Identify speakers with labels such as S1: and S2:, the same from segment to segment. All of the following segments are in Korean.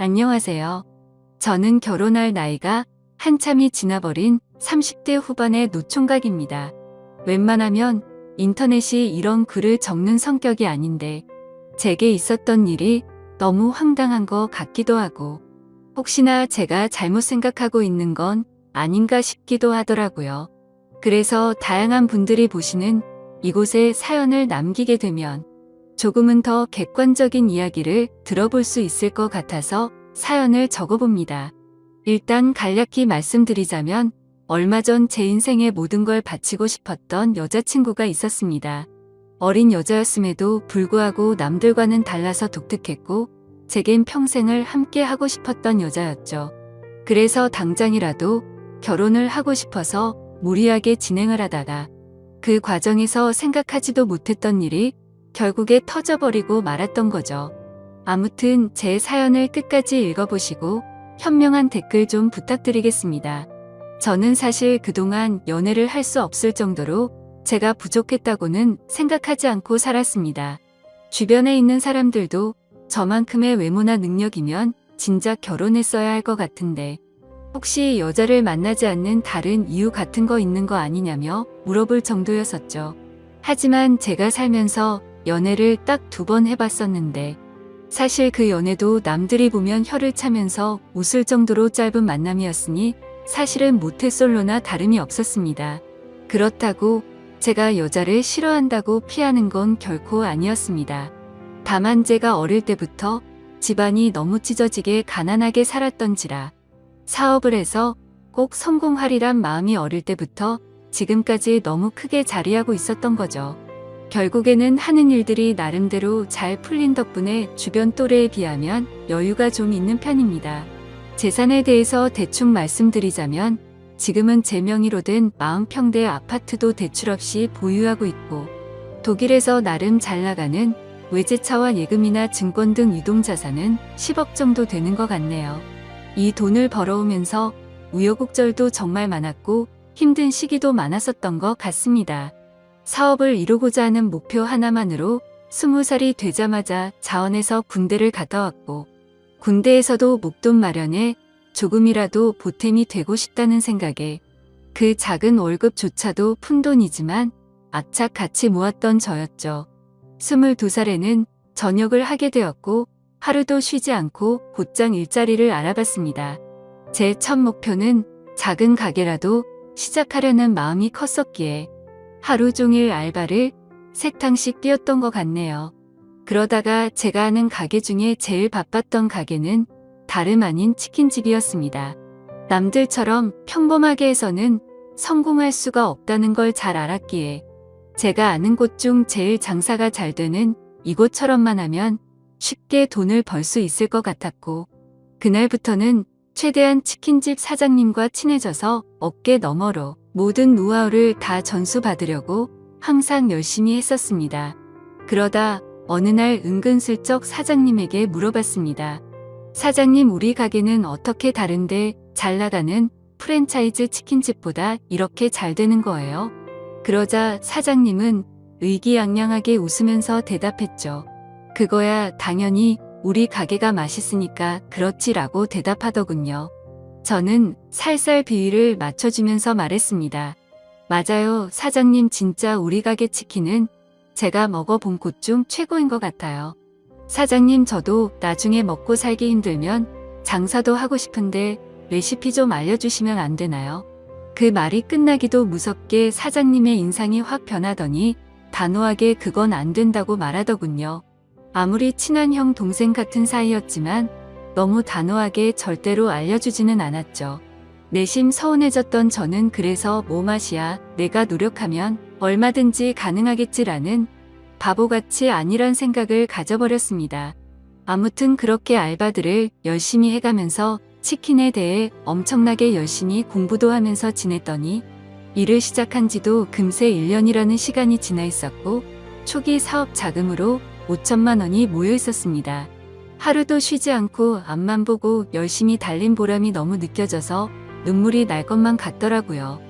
S1: 안녕하세요. 저는 결혼할 나이가 한참이 지나버린 30대 후반의 노총각입니다. 웬만하면 인터넷이 이런 글을 적는 성격이 아닌데 제게 있었던 일이 너무 황당한 것 같기도 하고 혹시나 제가 잘못 생각하고 있는 건 아닌가 싶기도 하더라고요. 그래서 다양한 분들이 보시는 이곳에 사연을 남기게 되면 조금은 더 객관적인 이야기를 들어볼 수 있을 것 같아서 사연을 적어봅니다. 일단 간략히 말씀드리자면 얼마 전 제 인생의 모든 걸 바치고 싶었던 여자친구가 있었습니다. 어린 여자였음에도 불구하고 남들과는 달라서 독특했고 제겐 평생을 함께 하고 싶었던 여자였죠. 그래서 당장이라도 결혼을 하고 싶어서 무리하게 진행을 하다가 그 과정에서 생각하지도 못했던 일이 결국에 터져버리고 말았던 거죠. 아무튼 제 사연을 끝까지 읽어보시고 현명한 댓글 좀 부탁드리겠습니다. 저는 사실 그동안 연애를 할 수 없을 정도로 제가 부족했다고는 생각하지 않고 살았습니다. 주변에 있는 사람들도 저만큼의 외모나 능력이면 진작 결혼했어야 할 것 같은데 혹시 여자를 만나지 않는 다른 이유 같은 거 있는 거 아니냐며 물어볼 정도였었죠. 하지만 제가 살면서 연애를 딱 2번 해봤었는데 사실 그 연애도 남들이 보면 혀를 차면서 웃을 정도로 짧은 만남이었으니 사실은 모태솔로나 다름이 없었습니다. 그렇다고 제가 여자를 싫어한다고 피하는 건 결코 아니었습니다. 다만 제가 어릴 때부터 집안이 너무 찢어지게 가난하게 살았던지라 사업을 해서 꼭 성공하리란 마음이 어릴 때부터 지금까지 너무 크게 자리하고 있었던 거죠. 결국에는 하는 일들이 나름대로 잘 풀린 덕분에 주변 또래에 비하면 여유가 좀 있는 편입니다. 재산에 대해서 대충 말씀드리자면 지금은 제 명의로 된 40평대 아파트도 대출 없이 보유하고 있고 독일에서 나름 잘 나가는 외제차와 예금이나 증권 등 유동자산은 10억 정도 되는 것 같네요. 이 돈을 벌어오면서 우여곡절도 정말 많았고 힘든 시기도 많았었던 것 같습니다. 사업을 이루고자 하는 목표 하나만으로 20살이 되자마자 자원해서 군대를 갔다 왔고 군대에서도 목돈 마련에 조금이라도 보탬이 되고 싶다는 생각에 그 작은 월급조차도 푼돈이지만 악착 같이 모았던 저였죠. 22살에는 전역을 하게 되었고 하루도 쉬지 않고 곧장 일자리를 알아봤습니다. 제 첫 목표는 작은 가게라도 시작하려는 마음이 컸었기에 하루 종일 알바를 3탕씩 뛰었던 것 같네요. 그러다가 제가 아는 가게 중에 제일 바빴던 가게는 다름 아닌 치킨집이었습니다. 남들처럼 평범하게 해서는 성공할 수가 없다는 걸 잘 알았기에 제가 아는 곳 중 제일 장사가 잘 되는 이곳처럼만 하면 쉽게 돈을 벌 수 있을 것 같았고 그날부터는 최대한 치킨집 사장님과 친해져서 어깨 너머로 모든 노하우를 다 전수받으려고 항상 열심히 했었습니다. 그러다 어느 날 은근슬쩍 사장님에게 물어봤습니다. 사장님, 우리 가게는 어떻게 다른데 잘 나가는 프랜차이즈 치킨집보다 이렇게 잘 되는 거예요? 그러자 사장님은 의기양양하게 웃으면서 대답했죠. 그거야 당연히 우리 가게가 맛있으니까 그렇지라고 대답하더군요. 저는 살살 비위를 맞춰주면서 말했습니다. 맞아요, 사장님, 진짜 우리 가게 치킨은 제가 먹어본 곳 중 최고인 것 같아요. 사장님, 저도 나중에 먹고 살기 힘들면 장사도 하고 싶은데 레시피 좀 알려주시면 안 되나요? 그 말이 끝나기도 무섭게 사장님의 인상이 확 변하더니 단호하게 그건 안 된다고 말하더군요. 아무리 친한 형 동생 같은 사이였지만 너무 단호하게 절대로 알려주지는 않았죠. 내심 서운해졌던 저는 그래서 뭐 맛이야, 내가 노력하면 얼마든지 가능하겠지라는 바보같이 아니란 생각을 가져버렸습니다. 아무튼 그렇게 알바들을 열심히 해가면서 치킨에 대해 엄청나게 열심히 공부도 하면서 지냈더니 일을 시작한 지도 금세 1년이라는 시간이 지나 있었고 초기 사업 자금으로 5천만 원이 모여 있었습니다. 하루도 쉬지 않고 앞만 보고 열심히 달린 보람이 너무 느껴져서 눈물이 날 것만 같더라고요.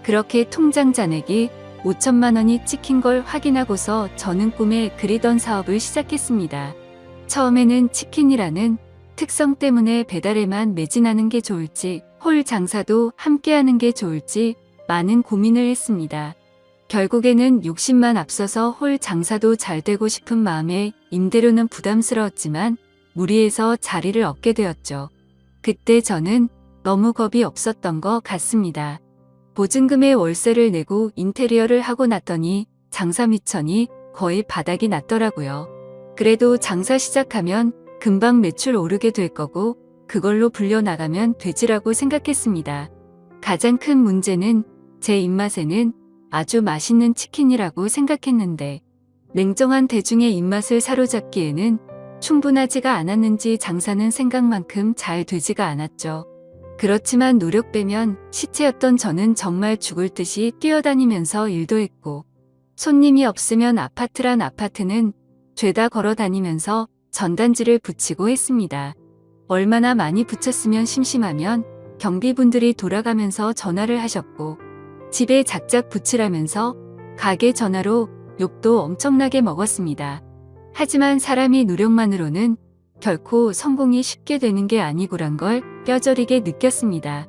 S1: 그렇게 통장 잔액이 5천만 원이 찍힌 걸 확인하고서 저는 꿈에 그리던 사업을 시작했습니다. 처음에는 치킨이라는 특성 때문에 배달에만 매진하는 게 좋을지, 홀 장사도 함께하는 게 좋을지 많은 고민을 했습니다. 결국에는 욕심만 앞서서 홀 장사도 잘 되고 싶은 마음에 임대료는 부담스러웠지만 무리해서 자리를 얻게 되었죠. 그때 저는 너무 겁이 없었던 것 같습니다. 보증금의 월세를 내고 인테리어를 하고 났더니 장사 미천이 거의 바닥이 났더라고요. 그래도 장사 시작하면 금방 매출 오르게 될 거고 그걸로 불려나가면 되지라고 생각했습니다. 가장 큰 문제는 제 입맛에는 아주 맛있는 치킨이라고 생각했는데 냉정한 대중의 입맛을 사로잡기에는 충분하지가 않았는지 장사는 생각만큼 잘 되지가 않았죠. 그렇지만 노력 빼면 시체였던 저는 정말 죽을 듯이 뛰어다니면서 일도 했고 손님이 없으면 아파트란 아파트는 죄다 걸어 다니면서 전단지를 붙이고 했습니다. 얼마나 많이 붙였으면 심심하면 경비분들이 돌아가면서 전화를 하셨고 집에 작작 붙이라면서 가게 전화로 욕도 엄청나게 먹었습니다. 하지만 사람이 노력만으로는 결코 성공이 쉽게 되는 게 아니구란 걸 뼈저리게 느꼈습니다.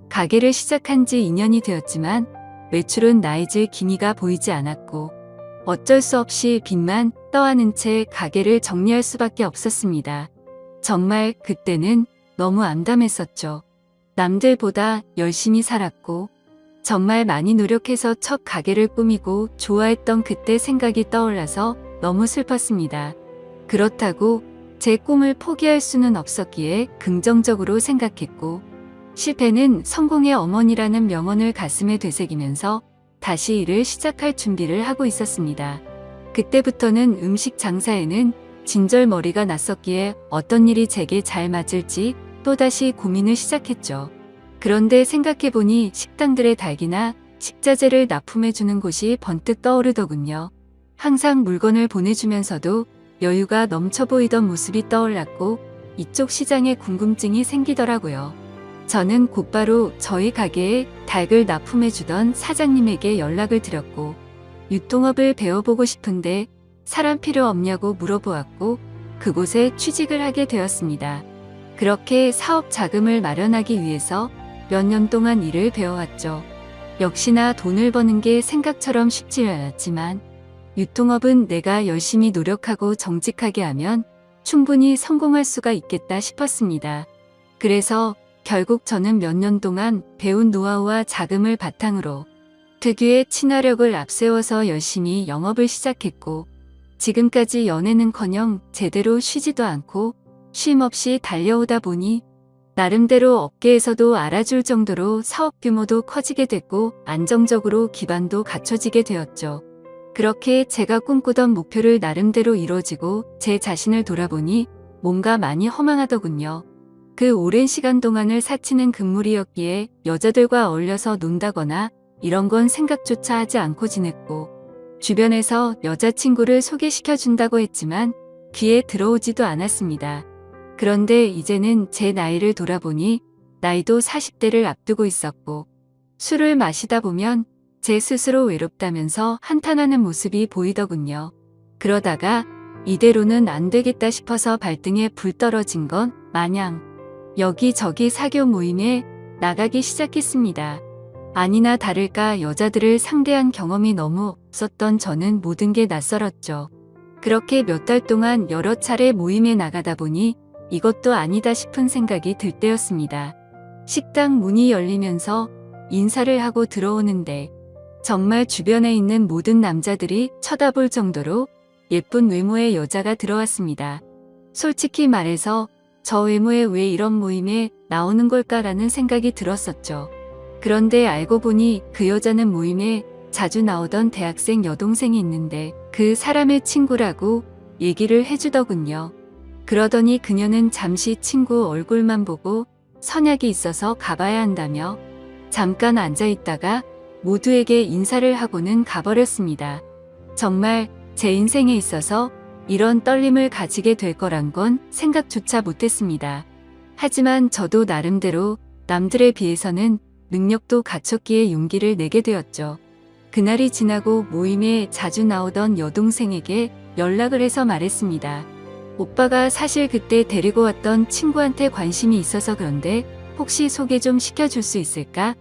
S1: 가게를 시작한 지 2년이 되었지만 매출은 나이질 기미가 보이지 않았고 어쩔 수 없이 빚만 떠안은 채 가게를 정리할 수밖에 없었습니다. 정말 그때는 너무 암담했었죠. 남들보다 열심히 살았고 정말 많이 노력해서 첫 가게를 꾸미고 좋아했던 그때 생각이 떠올라서 너무 슬펐습니다. 그렇다고 제 꿈을 포기할 수는 없었기에 긍정적으로 생각했고 실패는 성공의 어머니라는 명언을 가슴에 되새기면서 다시 일을 시작할 준비를 하고 있었습니다. 그때부터는 음식 장사에는 진절머리가 났었기에 어떤 일이 제게 잘 맞을지 또다시 고민을 시작했죠. 그런데 생각해보니 식당들의 닭이나 식자재를 납품해주는 곳이 번뜩 떠오르더군요. 항상 물건을 보내주면서도 여유가 넘쳐 보이던 모습이 떠올랐고 이쪽 시장에 궁금증이 생기더라고요. 저는 곧바로 저희 가게에 닭을 납품해주던 사장님에게 연락을 드렸고 유통업을 배워보고 싶은데 사람 필요 없냐고 물어보았고 그곳에 취직을 하게 되었습니다. 그렇게 사업 자금을 마련하기 위해서 몇 년 동안 일을 배워왔죠. 역시나 돈을 버는 게 생각처럼 쉽지 않았지만 유통업은 내가 열심히 노력하고 정직하게 하면 충분히 성공할 수가 있겠다 싶었습니다. 그래서 결국 저는 몇 년 동안 배운 노하우와 자금을 바탕으로 특유의 친화력을 앞세워서 열심히 영업을 시작했고 지금까지 연애는커녕 제대로 쉬지도 않고 쉼 없이 달려오다 보니 나름대로 업계에서도 알아줄 정도로 사업 규모도 커지게 됐고 안정적으로 기반도 갖춰지게 되었죠. 그렇게 제가 꿈꾸던 목표를 나름대로 이루어지고 제 자신을 돌아보니 뭔가 많이 허망하더군요. 그 오랜 시간 동안을 사치는 금물이었기에 여자들과 어울려서 논다거나 이런 건 생각조차 하지 않고 지냈고 주변에서 여자친구를 소개시켜준다고 했지만 귀에 들어오지도 않았습니다. 그런데 이제는 제 나이를 돌아보니 나이도 40대를 앞두고 있었고 술을 마시다 보면 제 스스로 외롭다면서 한탄하는 모습이 보이더군요. 그러다가 이대로는 안 되겠다 싶어서 발등에 불 떨어진 건 마냥 여기저기 사교 모임에 나가기 시작했습니다. 아니나 다를까 여자들을 상대한 경험이 너무 없었던 저는 모든 게 낯설었죠. 그렇게 몇 달 동안 여러 차례 모임에 나가다 보니 이것도 아니다 싶은 생각이 들 때였습니다. 식당 문이 열리면서 인사를 하고 들어오는데 정말 주변에 있는 모든 남자들이 쳐다볼 정도로 예쁜 외모의 여자가 들어왔습니다. 솔직히 말해서 저 외모에 왜 이런 모임에 나오는 걸까라는 생각이 들었었죠. 그런데 알고 보니 그 여자는 모임에 자주 나오던 대학생 여동생이 있는데 그 사람의 친구라고 얘기를 해주더군요. 그러더니 그녀는 잠시 친구 얼굴만 보고 선약이 있어서 가봐야 한다며 잠깐 앉아있다가 모두에게 인사를 하고는 가버렸습니다. 정말 제 인생에 있어서 이런 떨림을 가지게 될 거란 건 생각조차 못했습니다. 하지만 저도 나름대로 남들에 비해서는 능력도 갖췄기에 용기를 내게 되었죠. 그날이 지나고 모임에 자주 나오던 여동생에게 연락을 해서 말했습니다. 오빠가 사실 그때 데리고 왔던 친구한테 관심이 있어서 그런데 혹시 소개 좀 시켜줄 수 있을까?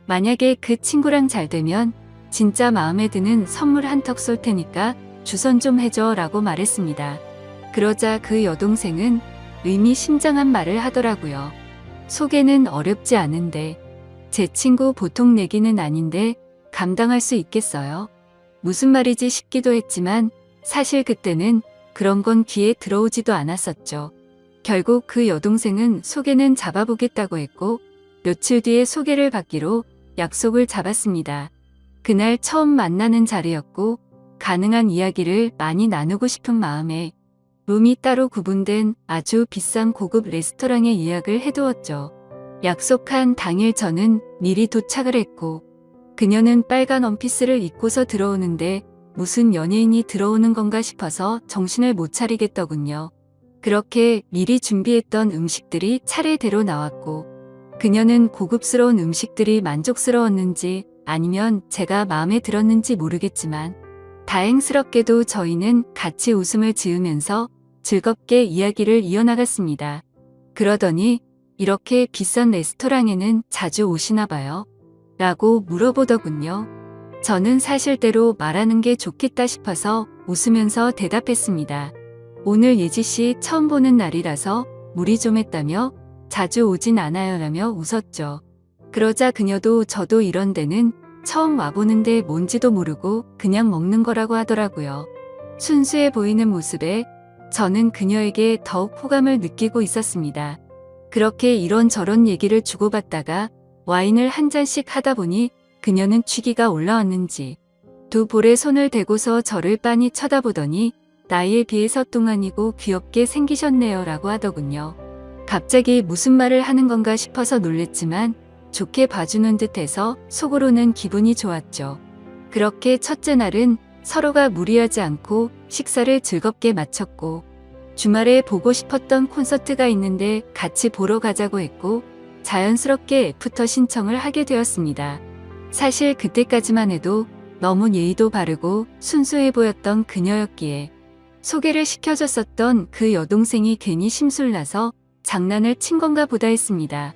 S1: 만약에 그 친구랑 잘 되면 진짜 마음에 드는 선물 한턱 쏠 테니까 주선 좀 해줘 라고 말했습니다. 그러자 그 여동생은 의미심장한 말을 하더라고요. 소개는 어렵지 않은데 제 친구 보통 내기는 아닌데 감당할 수 있겠어요? 무슨 말이지 싶기도 했지만 사실 그때는 그런 건 귀에 들어오지도 않았었죠. 결국 그 여동생은 소개는 잡아보겠다고 했고 며칠 뒤에 소개를 받기로 약속을 잡았습니다. 그날 처음 만나는 자리였고 가능한 이야기를 많이 나누고 싶은 마음에 룸이 따로 구분된 아주 비싼 고급 레스토랑에 예약을 해두었죠. 약속한 당일 저는 미리 도착을 했고 그녀는 빨간 원피스를 입고서 들어오는데 무슨 연예인이 들어오는 건가 싶어서 정신을 못 차리겠더군요. 그렇게 미리 준비했던 음식들이 차례대로 나왔고 그녀는 고급스러운 음식들이 만족스러웠는지 아니면 제가 마음에 들었는지 모르겠지만 다행스럽게도 저희는 같이 웃음을 지으면서 즐겁게 이야기를 이어나갔습니다. 그러더니 이렇게 비싼 레스토랑에는 자주 오시나 봐요? 라고 물어보더군요. 저는 사실대로 말하는 게 좋겠다 싶어서 웃으면서 대답했습니다. 오늘 예지씨 처음 보는 날이라서 무리 좀 했다며 자주 오진 않아요 라며 웃었죠. 그러자 그녀도 저도 이런 데는 처음 와보는데 뭔지도 모르고 그냥 먹는 거라고 하더라고요. 순수해 보이는 모습에 저는 그녀에게 더욱 호감을 느끼고 있었습니다. 그렇게 이런저런 얘기를 주고받다가 와인을 한 잔씩 하다 보니 그녀는 취기가 올라왔는지 두 볼에 손을 대고서 저를 빤히 쳐다보더니 나이에 비해서 뚱아니고 귀엽게 생기셨네요 라고 하더군요. 갑자기 무슨 말을 하는 건가 싶어서 놀랬지만 좋게 봐주는 듯해서 속으로는 기분이 좋았죠. 그렇게 첫째 날은 서로가 무리하지 않고 식사를 즐겁게 마쳤고 주말에 보고 싶었던 콘서트가 있는데 같이 보러 가자고 했고 자연스럽게 애프터 신청을 하게 되었습니다. 사실 그때까지만 해도 너무 예의도 바르고 순수해 보였던 그녀였기에 소개를 시켜줬었던 그 여동생이 괜히 심술나서 장난을 친 건가 보다 했습니다.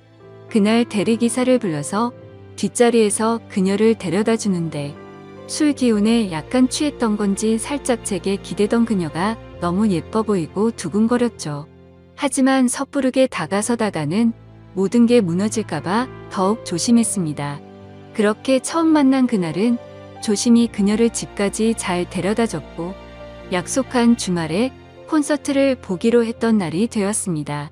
S1: 그날 대리기사를 불러서 뒷자리에서 그녀를 데려다 주는데 술 기운에 약간 취했던 건지 살짝 제게 기대던 그녀가 너무 예뻐 보이고 두근거렸죠. 하지만 섣부르게 다가서다가는 모든 게 무너질까봐 더욱 조심했습니다. 그렇게 처음 만난 그날은 조심히 그녀를 집까지 잘 데려다 줬고 약속한 주말에 콘서트를 보기로 했던 날이 되었습니다.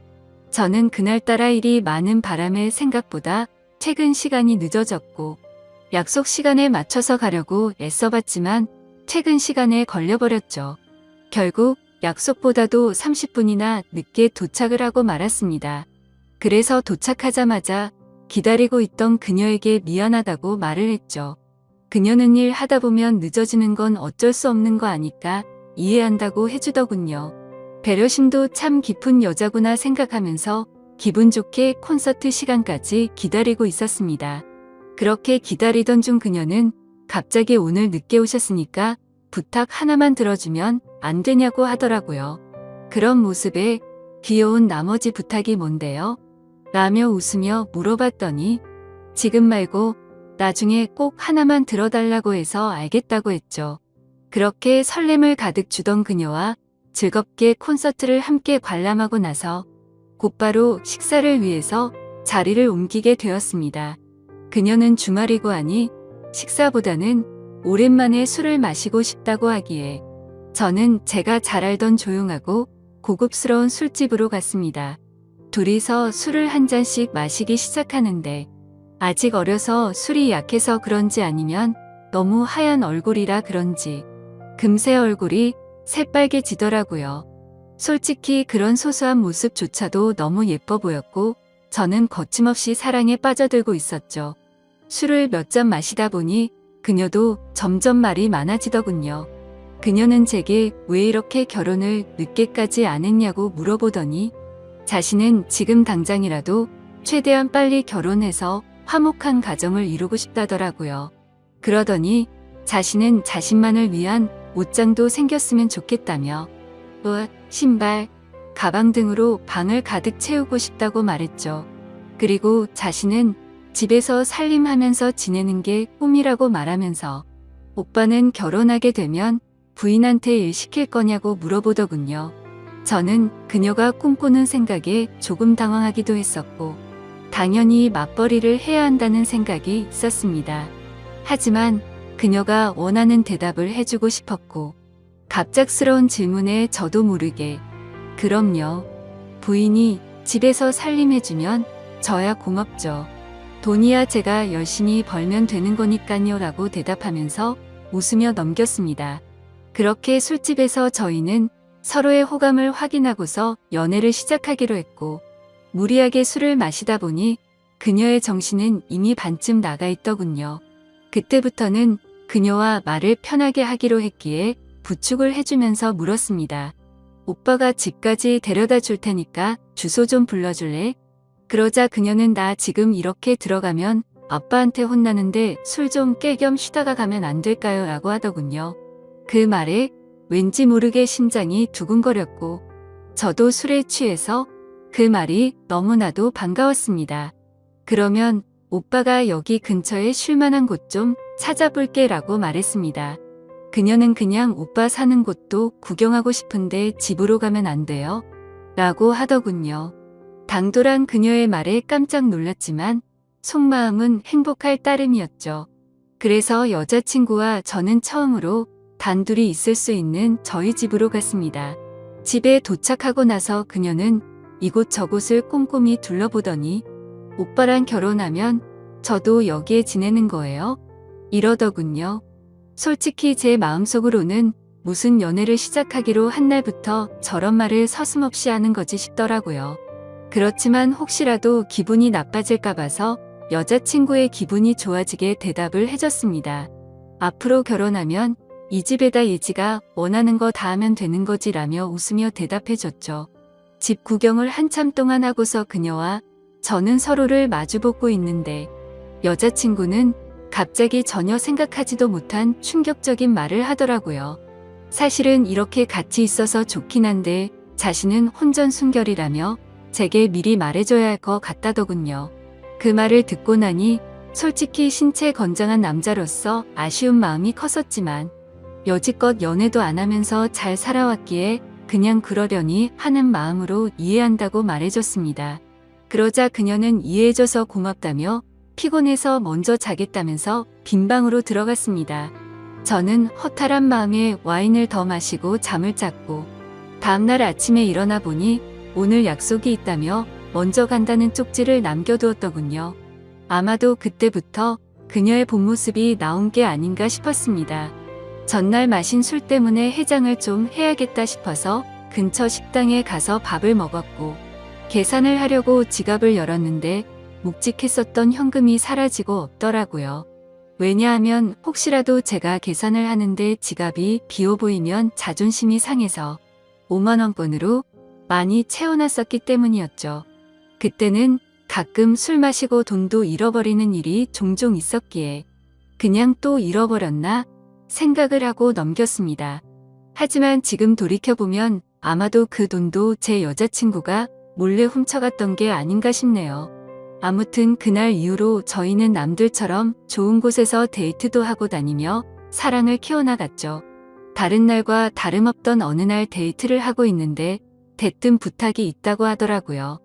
S1: 저는 그날따라 일이 많은 바람에 생각보다 퇴근 시간이 늦어졌고 약속 시간에 맞춰서 가려고 애써봤지만 퇴근 시간에 걸려버렸죠. 결국 약속보다도 30분이나 늦게 도착을 하고 말았습니다. 그래서 도착하자마자 기다리고 있던 그녀에게 미안하다고 말을 했죠. 그녀는 일 하다 보면 늦어지는 건 어쩔 수 없는 거 아니까 이해한다고 해주더군요. 배려심도 참 깊은 여자구나 생각하면서 기분 좋게 콘서트 시간까지 기다리고 있었습니다. 그렇게 기다리던 중 그녀는 갑자기 오늘 늦게 오셨으니까 부탁 하나만 들어주면 안 되냐고 하더라고요. 그런 모습에 귀여운 나머지 부탁이 뭔데요? 라며 웃으며 물어봤더니 지금 말고 나중에 꼭 하나만 들어달라고 해서 알겠다고 했죠. 그렇게 설렘을 가득 주던 그녀와 즐겁게 콘서트를 함께 관람하고 나서 곧바로 식사를 위해서 자리를 옮기게 되었습니다. 그녀는 주말이고 하니 식사보다는 오랜만에 술을 마시고 싶다고 하기에 저는 제가 잘 알던 조용하고 고급스러운 술집으로 갔습니다. 둘이서 술을 한 잔씩 마시기 시작하는데 아직 어려서 술이 약해서 그런지 아니면 너무 하얀 얼굴이라 그런지 금세 얼굴이 새빨개지더라고요. 솔직히 그런 소소한 모습조차도 너무 예뻐 보였고 저는 거침없이 사랑에 빠져들고 있었죠. 술을 몇 잔 마시다 보니 그녀도 점점 말이 많아지더군요. 그녀는 제게 왜 이렇게 결혼을 늦게까지 안 했냐고 물어보더니 자신은 지금 당장이라도 최대한 빨리 결혼해서 화목한 가정을 이루고 싶다더라고요. 그러더니 자신은 자신만을 위한 옷장도 생겼으면 좋겠다며 옷, 신발, 가방 등으로 방을 가득 채우고 싶다고 말했죠. 그리고 자신은 집에서 살림하면서 지내는 게 꿈이라고 말하면서 오빠는 결혼하게 되면 부인한테 일 시킬 거냐고 물어보더군요. 저는 그녀가 꿈꾸는 생각에 조금 당황하기도 했었고 당연히 맞벌이를 해야 한다는 생각이 있었습니다. 하지만 그녀가 원하는 대답을 해주고 싶었고 갑작스러운 질문에 저도 모르게 그럼요. 부인이 집에서 살림해주면 저야 고맙죠. 돈이야 제가 열심히 벌면 되는 거니까요 라고 대답하면서 웃으며 넘겼습니다. 그렇게 술집에서 저희는 서로의 호감을 확인하고서 연애를 시작하기로 했고 무리하게 술을 마시다 보니 그녀의 정신은 이미 반쯤 나가 있더군요. 그때부터는 그녀와 말을 편하게 하기로 했기에 부축을 해주면서 물었습니다. 오빠가 집까지 데려다 줄 테니까 주소 좀 불러줄래? 그러자 그녀는 나 지금 이렇게 들어가면 아빠한테 혼나는데 술 좀 깨 겸 쉬다가 가면 안 될까요? 라고 하더군요. 그 말에 왠지 모르게 심장이 두근거렸고 저도 술에 취해서 그 말이 너무나도 반가웠습니다. 그러면 오빠가 여기 근처에 쉴 만한 곳 좀 찾아볼게 라고 말했습니다. 그녀는 그냥 오빠 사는 곳도 구경하고 싶은데 집으로 가면 안 돼요? 라고 하더군요. 당돌한 그녀의 말에 깜짝 놀랐지만 속마음은 행복할 따름이었죠. 그래서 여자친구와 저는 처음으로 단둘이 있을 수 있는 저희 집으로 갔습니다. 집에 도착하고 나서 그녀는 이곳저곳을 꼼꼼히 둘러보더니 오빠랑 결혼하면 저도 여기에 지내는 거예요? 이러더군요. 솔직히 제 마음속으로는 무슨 연애를 시작하기로 한 날부터 저런 말을 서슴없이 하는 거지 싶더라고요. 그렇지만 혹시라도 기분이 나빠질까 봐서 여자친구의 기분이 좋아지게 대답을 해줬습니다. 앞으로 결혼하면 이 집에다 예지가 원하는 거 다 하면 되는 거지라며 웃으며 대답해줬죠. 집 구경을 한참 동안 하고서 그녀와 저는 서로를 마주보고 있는데 여자친구는 갑자기 전혀 생각하지도 못한 충격적인 말을 하더라고요. 사실은 이렇게 같이 있어서 좋긴 한데 자신은 혼전순결이라며 제게 미리 말해줘야 할 것 같다더군요. 그 말을 듣고 나니 솔직히 신체 건장한 남자로서 아쉬운 마음이 컸었지만 여지껏 연애도 안 하면서 잘 살아왔기에 그냥 그러려니 하는 마음으로 이해한다고 말해줬습니다. 그러자 그녀는 이해해줘서 고맙다며 피곤해서 먼저 자겠다면서 빈방으로 들어갔습니다. 저는 허탈한 마음에 와인을 더 마시고 잠을 잤고 다음날 아침에 일어나 보니 오늘 약속이 있다며 먼저 간다는 쪽지를 남겨두었더군요. 아마도 그때부터 그녀의 본 모습이 나온 게 아닌가 싶었습니다. 전날 마신 술 때문에 해장을 좀 해야겠다 싶어서 근처 식당에 가서 밥을 먹었고 계산을 하려고 지갑을 열었는데 묵직했었던 현금이 사라지고 없더라고요. 왜냐하면 혹시라도 제가 계산을 하는데 지갑이 비어 보이면 자존심이 상해서 5만원권으로 많이 채워놨었기 때문이었죠. 그때는 가끔 술 마시고 돈도 잃어버리는 일이 종종 있었기에 그냥 또 잃어버렸나 생각을 하고 넘겼습니다. 하지만 지금 돌이켜보면 아마도 그 돈도 제 여자친구가 몰래 훔쳐갔던 게 아닌가 싶네요. 아무튼 그날 이후로 저희는 남들처럼 좋은 곳에서 데이트도 하고 다니며 사랑을 키워나갔죠. 다른 날과 다름없던 어느 날 데이트를 하고 있는데 대뜸 부탁이 있다고 하더라고요.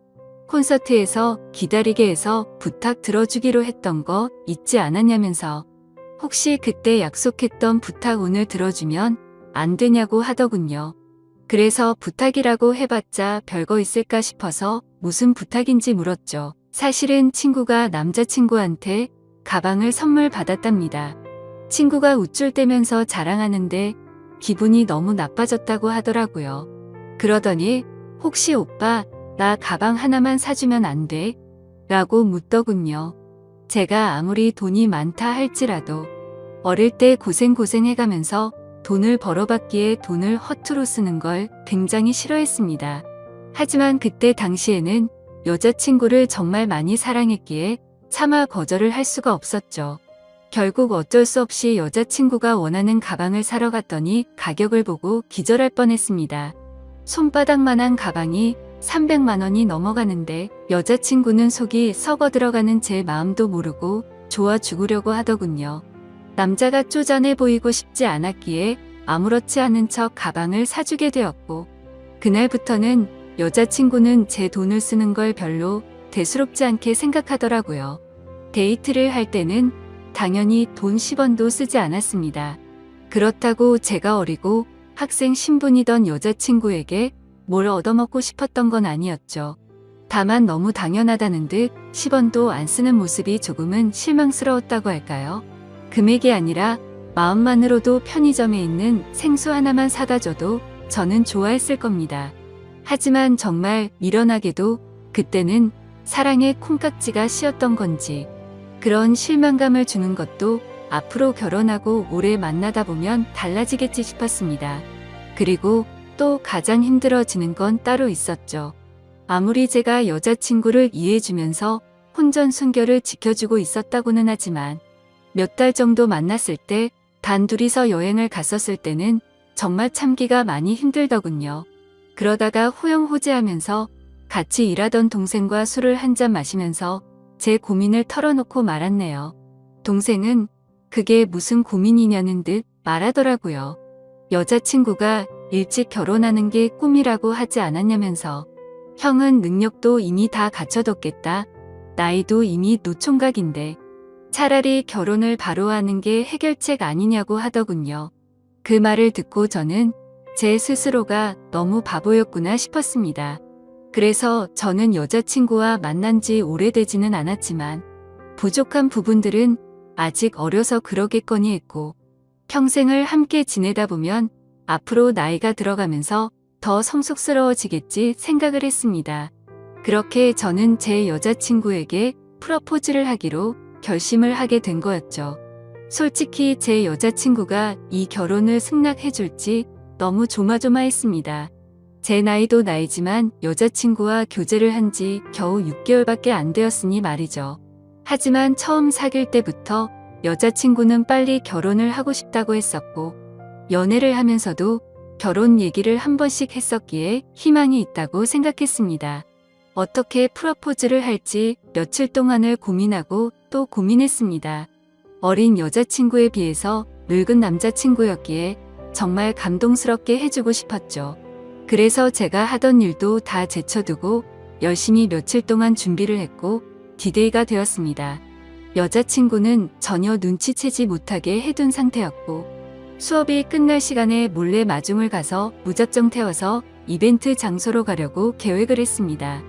S1: 콘서트에서 기다리게 해서 부탁 들어주기로 했던 거 잊지 않았냐면서 혹시 그때 약속했던 부탁 오늘 들어주면 안 되냐고 하더군요. 그래서 부탁이라고 해봤자 별거 있을까 싶어서 무슨 부탁인지 물었죠. 사실은 친구가 남자친구한테 가방을 선물 받았답니다. 친구가 우쭐대면서 자랑하는데 기분이 너무 나빠졌다고 하더라고요. 그러더니 혹시 오빠 나 가방 하나만 사주면 안 돼? 라고 묻더군요. 제가 아무리 돈이 많다 할지라도 어릴 때 고생해가면서 돈을 벌어봤기에 돈을 허투루 쓰는 걸 굉장히 싫어했습니다. 하지만 그때 당시에는 여자친구를 정말 많이 사랑했기에 차마 거절을 할 수가 없었죠. 결국 어쩔 수 없이 여자친구가 원하는 가방을 사러 갔더니 가격을 보고 기절할 뻔했습니다. 손바닥만한 가방이 300만 원이 넘어가는데 여자친구는 속이 썩어 들어가는 제 마음도 모르고 좋아 죽으려고 하더군요. 남자가 쪼잔해 보이고 싶지 않았기에 아무렇지 않은 척 가방을 사주게 되었고, 그날부터는 여자친구는 제 돈을 쓰는 걸 별로 대수롭지 않게 생각하더라고요. 데이트를 할 때는 당연히 돈 10원도 쓰지 않았습니다. 그렇다고 제가 어리고 학생 신분이던 여자친구에게 뭘 얻어먹고 싶었던 건 아니었죠. 다만 너무 당연하다는 듯 10원도 안 쓰는 모습이 조금은 실망스러웠다고 할까요? 금액이 아니라 마음만으로도 편의점에 있는 생수 하나만 사다 줘도 저는 좋아했을 겁니다. 하지만 정말 미련하게도 그때는 사랑의 콩깍지가 씌었던 건지 그런 실망감을 주는 것도 앞으로 결혼하고 오래 만나다 보면 달라지겠지 싶었습니다. 그리고 또 가장 힘들어지는 건 따로 있었죠. 아무리 제가 여자친구를 이해해주면서 혼전순결을 지켜주고 있었다고는 하지만 몇 달 정도 만났을 때 단둘이서 여행을 갔었을 때는 정말 참기가 많이 힘들더군요. 그러다가 호영호재하면서 같이 일하던 동생과 술을 한잔 마시면서 제 고민을 털어놓고 말았네요. 동생은 그게 무슨 고민이냐는 듯 말하더라고요. 여자친구가 일찍 결혼하는 게 꿈이라고 하지 않았냐면서. 형은 능력도 이미 다 갖춰뒀겠다. 나이도 이미 노총각인데 차라리 결혼을 바로 하는 게 해결책 아니냐고 하더군요. 그 말을 듣고 저는 제 스스로가 너무 바보였구나 싶었습니다. 그래서 저는 여자친구와 만난 지 오래되지는 않았지만 부족한 부분들은 아직 어려서 그러겠거니 했고, 평생을 함께 지내다 보면 앞으로 나이가 들어가면서 더 성숙스러워지겠지 생각을 했습니다. 그렇게 저는 제 여자친구에게 프러포즈를 하기로 결심을 하게 된 거였죠. 솔직히 제 여자친구가 이 결혼을 승낙해줄지 너무 조마조마했습니다. 제 나이도 나이지만 여자친구와 교제를 한 지 겨우 6개월밖에 안 되었으니 말이죠. 하지만 처음 사귈 때부터 여자친구는 빨리 결혼을 하고 싶다고 했었고, 연애를 하면서도 결혼 얘기를 한 번씩 했었기에 희망이 있다고 생각했습니다. 어떻게 프러포즈를 할지 며칠 동안을 고민하고 또 고민했습니다. 어린 여자친구에 비해서 늙은 남자친구였기에 정말 감동스럽게 해주고 싶었죠. 그래서 제가 하던 일도 다 제쳐두고 열심히 며칠 동안 준비를 했고 디데이가 되었습니다. 여자친구는 전혀 눈치채지 못하게 해둔 상태였고, 수업이 끝날 시간에 몰래 마중을 가서 무작정 태워서 이벤트 장소로 가려고 계획을 했습니다.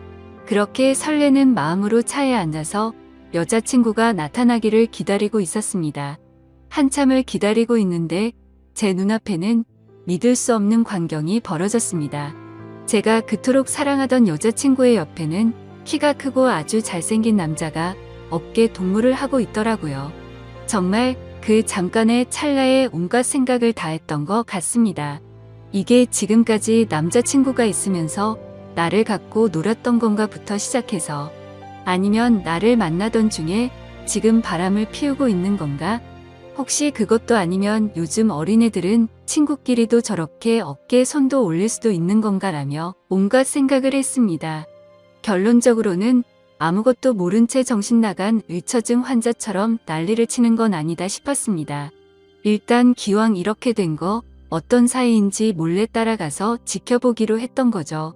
S1: 그렇게 설레는 마음으로 차에 앉아서 여자친구가 나타나기를 기다리고 있었습니다. 한참을 기다리고 있는데 제 눈앞에는 믿을 수 없는 광경이 벌어졌습니다. 제가 그토록 사랑하던 여자친구의 옆에는 키가 크고 아주 잘생긴 남자가 어깨 동무를 하고 있더라고요. 정말 그 잠깐의 찰나에 온갖 생각을 다했던 것 같습니다. 이게 지금까지 남자친구가 있으면서 나를 갖고 놀았던 건가부터 시작해서, 아니면 나를 만나던 중에 지금 바람을 피우고 있는 건가? 혹시 그것도 아니면 요즘 어린애들은 친구끼리도 저렇게 어깨에 손도 올릴 수도 있는 건가라며 온갖 생각을 했습니다. 결론적으로는 아무것도 모른 채 정신 나간 의처증 환자처럼 난리를 치는 건 아니다 싶었습니다. 일단 기왕 이렇게 된 거 어떤 사이인지 몰래 따라가서 지켜보기로 했던 거죠.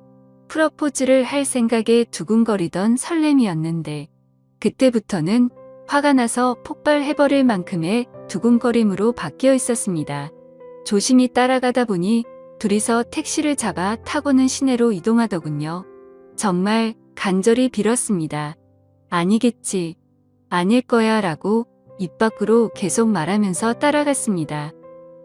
S1: 프러포즈를 할 생각에 두근거리던 설렘이었는데 그때부터는 화가 나서 폭발해버릴 만큼의 두근거림으로 바뀌어 있었습니다. 조심히 따라가다 보니 둘이서 택시를 잡아 타고는 시내로 이동하더군요. 정말 간절히 빌었습니다. 아니겠지, 아닐 거야 라고 입 밖으로 계속 말하면서 따라갔습니다.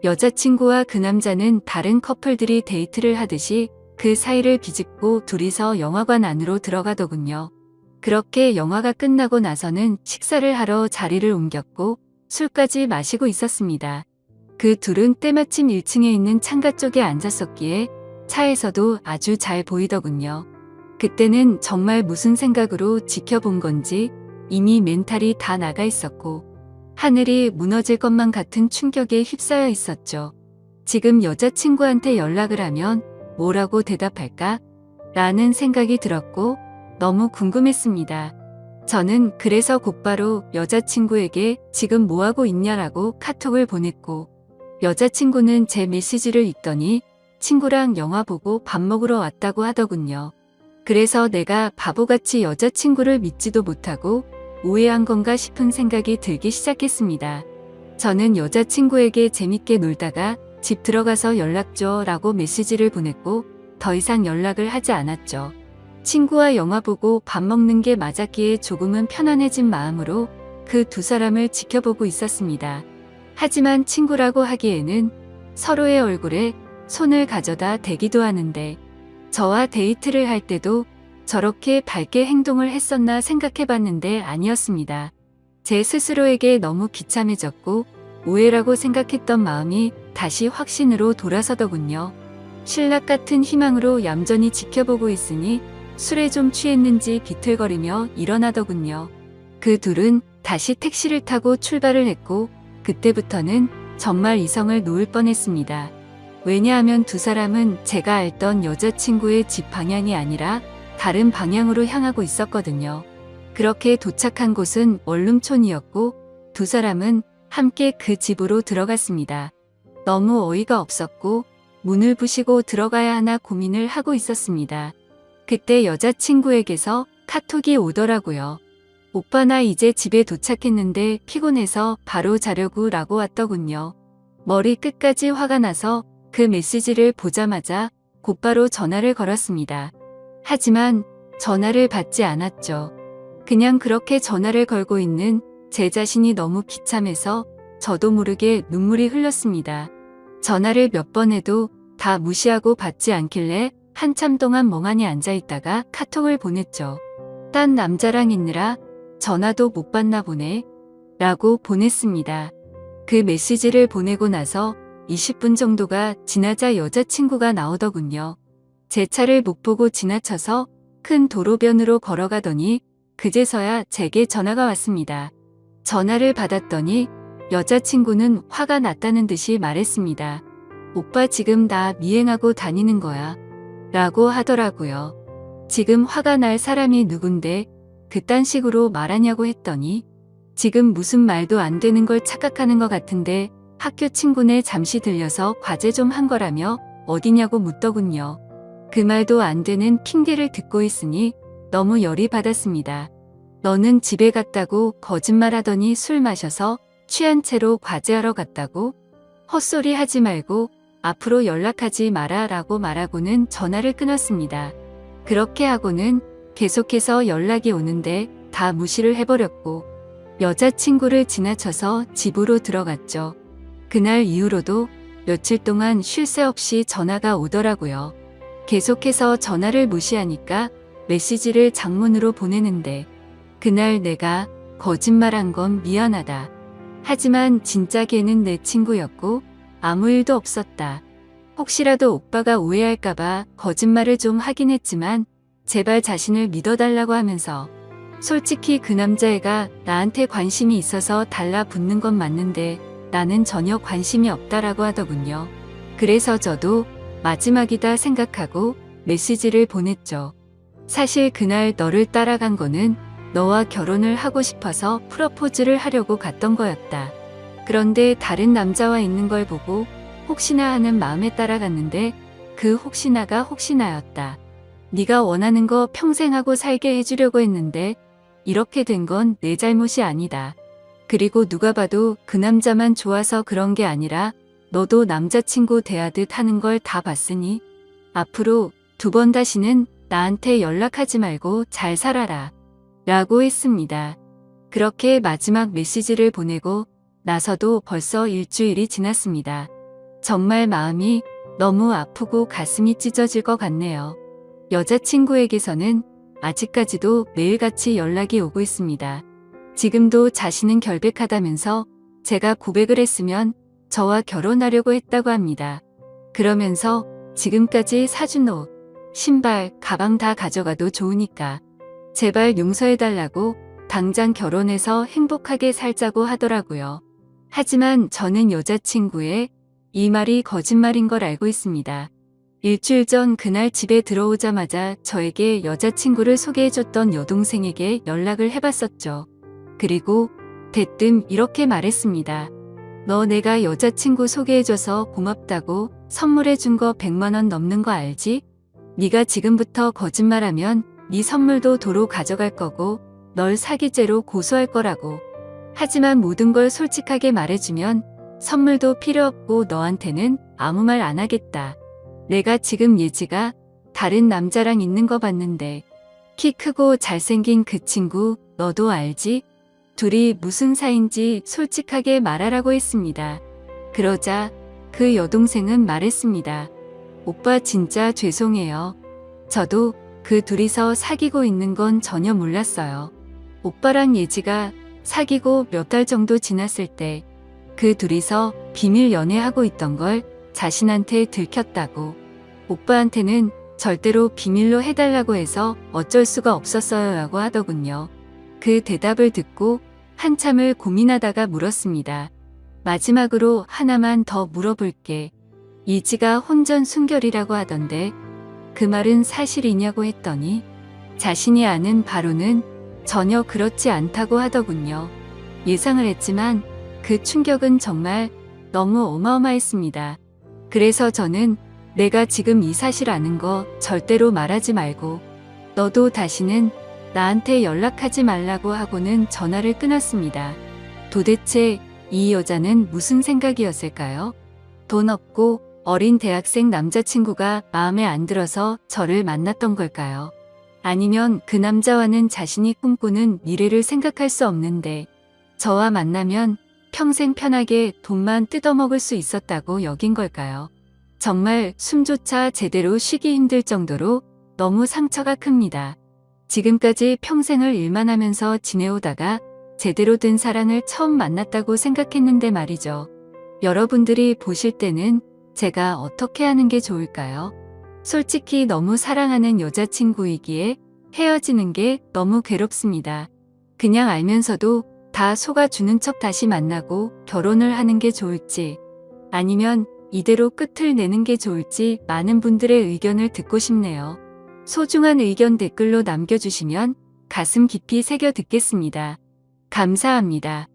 S1: 여자친구와 그 남자는 다른 커플들이 데이트를 하듯이 그 사이를 비집고 둘이서 영화관 안으로 들어가더군요. 그렇게 영화가 끝나고 나서는 식사를 하러 자리를 옮겼고 술까지 마시고 있었습니다. 그 둘은 때마침 1층에 있는 창가 쪽에 앉았었기에 차에서도 아주 잘 보이더군요. 그때는 정말 무슨 생각으로 지켜본 건지 이미 멘탈이 다 나가 있었고 하늘이 무너질 것만 같은 충격에 휩싸여 있었죠. 지금 여자친구한테 연락을 하면 뭐라고 대답할까? 라는 생각이 들었고 너무 궁금했습니다. 저는 그래서 곧바로 여자친구에게 지금 뭐하고 있냐라고 카톡을 보냈고 여자친구는 제 메시지를 읽더니 친구랑 영화 보고 밥 먹으러 왔다고 하더군요. 그래서 내가 바보같이 여자친구를 믿지도 못하고 오해한 건가 싶은 생각이 들기 시작했습니다. 저는 여자친구에게 재밌게 놀다가 집 들어가서 연락 줘 라고 메시지를 보냈고 더 이상 연락을 하지 않았죠. 친구와 영화 보고 밥 먹는 게 맞았기에 조금은 편안해진 마음으로 그 두 사람을 지켜보고 있었습니다. 하지만 친구라고 하기에는 서로의 얼굴에 손을 가져다 대기도 하는데 저와 데이트를 할 때도 저렇게 밝게 행동을 했었나 생각해봤는데 아니었습니다. 제 스스로에게 너무 비참해졌고 오해라고 생각했던 마음이 다시 확신으로 돌아서더군요. 신락 같은 희망으로 얌전히 지켜보고 있으니 술에 좀 취했는지 비틀거리며 일어나더군요. 그 둘은 다시 택시를 타고 출발을 했고 그때부터는 정말 이성을 놓을 뻔했습니다. 왜냐하면 두 사람은 제가 알던 여자친구의 집 방향이 아니라 다른 방향으로 향하고 있었거든요. 그렇게 도착한 곳은 원룸촌이었고 두 사람은 함께 그 집으로 들어갔습니다. 너무 어이가 없었고 문을 부시고 들어가야 하나 고민을 하고 있었습니다. 그때 여자친구에게서 카톡이 오더라고요. 오빠 나 이제 집에 도착했는데 피곤해서 바로 자려고 라고 왔더군요. 머리 끝까지 화가 나서 그 메시지를 보자마자 곧바로 전화를 걸었습니다. 하지만 전화를 받지 않았죠. 그냥 그렇게 전화를 걸고 있는 제 자신이 너무 비참해서 저도 모르게 눈물이 흘렀습니다. 전화를 몇 번 해도 다 무시하고 받지 않길래 한참 동안 멍하니 앉아있다가 카톡을 보냈죠. 딴 남자랑 있느라 전화도 못 받나 보네 라고 보냈습니다. 그 메시지를 보내고 나서 20분 정도가 지나자 여자친구가 나오더군요. 제 차를 못 보고 지나쳐서 큰 도로변으로 걸어가더니 그제서야 제게 전화가 왔습니다. 전화를 받았더니 여자친구는 화가 났다는 듯이 말했습니다. 오빠 지금 나 미행하고 다니는 거야 라고 하더라고요. 지금 화가 날 사람이 누군데 그딴 식으로 말하냐고 했더니 지금 무슨 말도 안 되는 걸 착각하는 것 같은데 학교 친구네 잠시 들려서 과제 좀 한 거라며 어디냐고 묻더군요. 그 말도 안 되는 핑계를 듣고 있으니 너무 열이 받았습니다. 너는 집에 갔다고 거짓말하더니 술 마셔서 취한 채로 과제하러 갔다고? 헛소리 하지 말고 앞으로 연락하지 마라 라고 말하고는 전화를 끊었습니다. 그렇게 하고는 계속해서 연락이 오는데 다 무시를 해버렸고 여자친구를 지나쳐서 집으로 들어갔죠. 그날 이후로도 며칠 동안 쉴 새 없이 전화가 오더라고요. 계속해서 전화를 무시하니까 메시지를 장문으로 보내는데 그날 내가 거짓말한 건 미안하다. 하지만 진짜 걔는 내 친구였고 아무 일도 없었다. 혹시라도 오빠가 오해할까봐 거짓말을 좀 하긴 했지만 제발 자신을 믿어달라고 하면서 솔직히 그 남자애가 나한테 관심이 있어서 달라붙는 건 맞는데 나는 전혀 관심이 없다라고 하더군요. 그래서 저도 마지막이다 생각하고 메시지를 보냈죠. 사실 그날 너를 따라간 거는 너와 결혼을 하고 싶어서 프러포즈를 하려고 갔던 거였다. 그런데 다른 남자와 있는 걸 보고 혹시나 하는 마음에 따라갔는데 그 혹시나가 혹시나였다. 네가 원하는 거 평생 하고 살게 해주려고 했는데 이렇게 된 건 내 잘못이 아니다. 그리고 누가 봐도 그 남자만 좋아서 그런 게 아니라 너도 남자친구 대하듯 하는 걸 다 봤으니 앞으로 2번 다시는 나한테 연락하지 말고 잘 살아라 라고 했습니다. 그렇게 마지막 메시지를 보내고 나서도 벌써 일주일이 지났습니다. 정말 마음이 너무 아프고 가슴이 찢어질 것 같네요. 여자친구에게서는 아직까지도 매일같이 연락이 오고 있습니다. 지금도 자신은 결백하다면서 제가 고백을 했으면 저와 결혼하려고 했다고 합니다. 그러면서 지금까지 사준 옷, 신발, 가방 다 가져가도 좋으니까 제발 용서해달라고 당장 결혼해서 행복하게 살자고 하더라고요. 하지만 저는 여자친구의 이 말이 거짓말인 걸 알고 있습니다. 일주일 전 그날 집에 들어오자마자 저에게 여자친구를 소개해줬던 여동생에게 연락을 해봤었죠. 그리고 대뜸 이렇게 말했습니다. 너 내가 여자친구 소개해줘서 고맙다고 선물해준 거 100만 원 넘는 거 알지? 네가 지금부터 거짓말하면 네 선물도 도로 가져갈 거고 널 사기죄로 고소할 거라고. 하지만 모든 걸 솔직하게 말해주면 선물도 필요 없고 너한테는 아무 말 안 하겠다. 내가 지금 예지가 다른 남자랑 있는 거 봤는데 키 크고 잘생긴 그 친구 너도 알지? 둘이 무슨 사이인지 솔직하게 말하라고 했습니다. 그러자 그 여동생은 말했습니다. 오빠 진짜 죄송해요. 저도 그 둘이서 사귀고 있는 건 전혀 몰랐어요. 오빠랑 예지가 사귀고 몇 달 정도 지났을 때 그 둘이서 비밀 연애하고 있던 걸 자신한테 들켰다고. 오빠한테는 절대로 비밀로 해달라고 해서 어쩔 수가 없었어요 라고 하더군요. 그 대답을 듣고 한참을 고민하다가 물었습니다. 마지막으로 하나만 더 물어볼게. 예지가 혼전 순결이라고 하던데 그 말은 사실이냐고 했더니 자신이 아는 바로는 전혀 그렇지 않다고 하더군요. 예상을 했지만 그 충격은 정말 너무 어마어마했습니다. 그래서 저는 내가 지금 이 사실 아는 거 절대로 말하지 말고 너도 다시는 나한테 연락하지 말라고 하고는 전화를 끊었습니다. 도대체 이 여자는 무슨 생각이었을까요? 돈 없고 어린 대학생 남자친구가 마음에 안 들어서 저를 만났던 걸까요? 아니면 그 남자와는 자신이 꿈꾸는 미래를 생각할 수 없는데 저와 만나면 평생 편하게 돈만 뜯어먹을 수 있었다고 여긴 걸까요? 정말 숨조차 제대로 쉬기 힘들 정도로 너무 상처가 큽니다. 지금까지 평생을 일만 하면서 지내오다가 제대로 된 사랑을 처음 만났다고 생각했는데 말이죠. 여러분들이 보실 때는 제가 어떻게 하는 게 좋을까요? 솔직히 너무 사랑하는 여자친구이기에 헤어지는 게 너무 괴롭습니다. 그냥 알면서도 다 속아주는 척 다시 만나고 결혼을 하는 게 좋을지 아니면 이대로 끝을 내는 게 좋을지 많은 분들의 의견을 듣고 싶네요. 소중한 의견 댓글로 남겨주시면 가슴 깊이 새겨 듣겠습니다. 감사합니다.